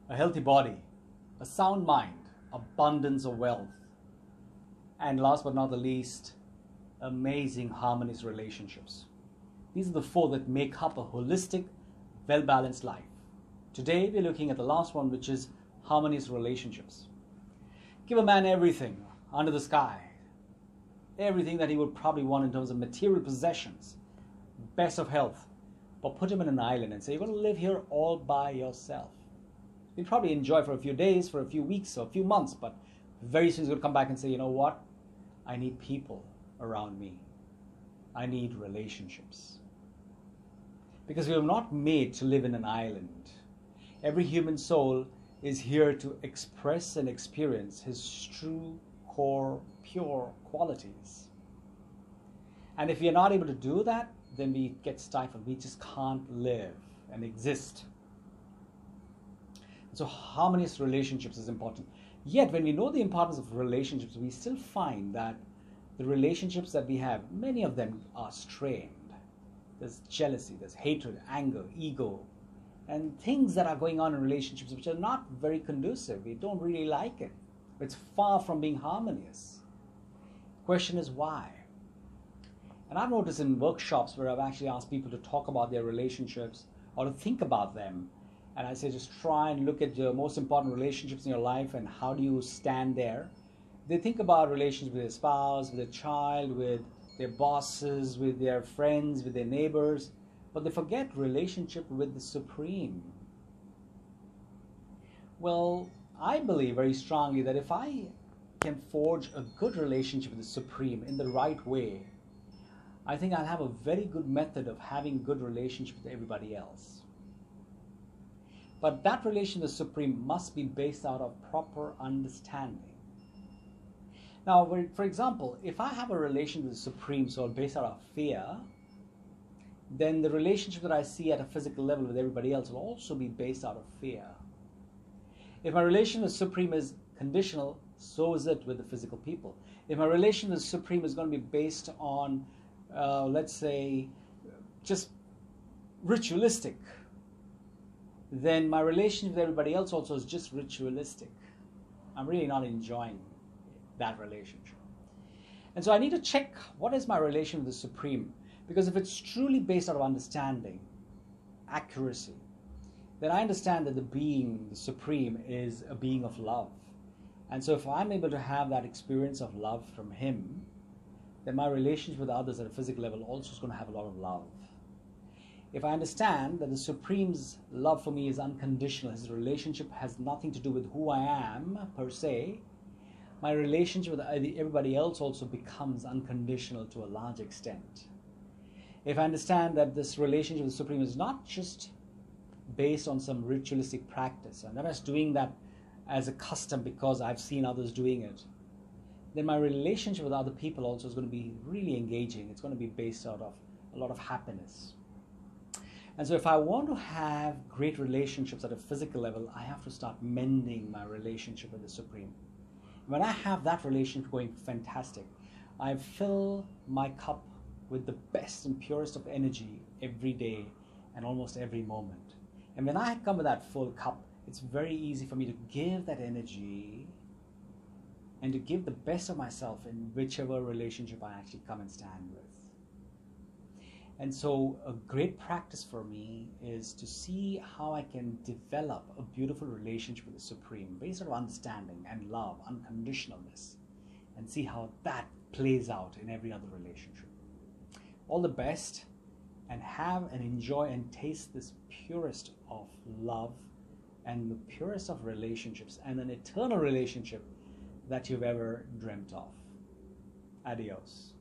a healthy body, a sound mind, abundance of wealth, and last but not the least, amazing harmonious relationships. These are the four that make up a holistic, well-balanced life. Today, we're looking at the last one, which is harmonious relationships. Give a man everything under the sky, everything that he would probably want in terms of material possessions, best of health, but put him in an island and say, you're going to live here all by yourself. He'll probably enjoy for a few days, for a few weeks, or a few months, but very soon he's going to come back and say, you know what? I need people around me. I need relationships. Because we were not made to live in an island. Every human soul is here to express and experience his true, core, pure qualities. And if we are not able to do that, then we get stifled. We just can't live and exist. So harmonious relationships is important. Yet when we know the importance of relationships, we still find that the relationships that we have, many of them are strained. There's jealousy, there's hatred, anger, ego, and things that are going on in relationships which are not very conducive. We don't really like it. It's far from being harmonious. Question is why? And I've noticed in workshops where I've actually asked people to talk about their relationships or to think about them. And I say just try and look at your most important relationships in your life and how do you stand there. They think about relations with their spouse, with their child, with their bosses, with their friends, with their neighbors, but they forget relationship with the Supreme. Well, I believe very strongly that if I can forge a good relationship with the Supreme in the right way, I think I'll have a very good method of having good relationship with everybody else. But that relation with the Supreme must be based out of proper understanding. Now, for example, if I have a relation with the Supreme Soul based out of fear, then the relationship that I see at a physical level with everybody else will also be based out of fear. If my relation with the Supreme is conditional, so is it with the physical people. If my relation with the Supreme is going to be based on, let's say, just ritualistic, then my relation with everybody else also is just ritualistic. I'm really not enjoying that relationship. And so I need to check what is my relation with the Supreme, because if it's truly based out of understanding, accuracy, then I understand that the being, the Supreme, is a being of love. And so if I'm able to have that experience of love from him, then my relationship with others at a physical level also is going to have a lot of love. If I understand that the Supreme's love for me is unconditional, his relationship has nothing to do with who I am per se, my relationship with everybody else also becomes unconditional to a large extent. If I understand that this relationship with the Supreme is not just based on some ritualistic practice, I'm not just doing that as a custom because I've seen others doing it, then my relationship with other people also is going to be really engaging. It's going to be based out of a lot of happiness. And so if I want to have great relationships at a physical level, I have to start mending my relationship with the Supreme. When I have that relationship going fantastic, I fill my cup with the best and purest of energy every day and almost every moment. And when I come with that full cup, it's very easy for me to give that energy and to give the best of myself in whichever relationship I actually come and stand with. And so a great practice for me is to see how I can develop a beautiful relationship with the Supreme based on understanding and love, unconditionalness, and see how that plays out in every other relationship. All the best, and have and enjoy and taste this purest of love and the purest of relationships and an eternal relationship that you've ever dreamt of. Adios.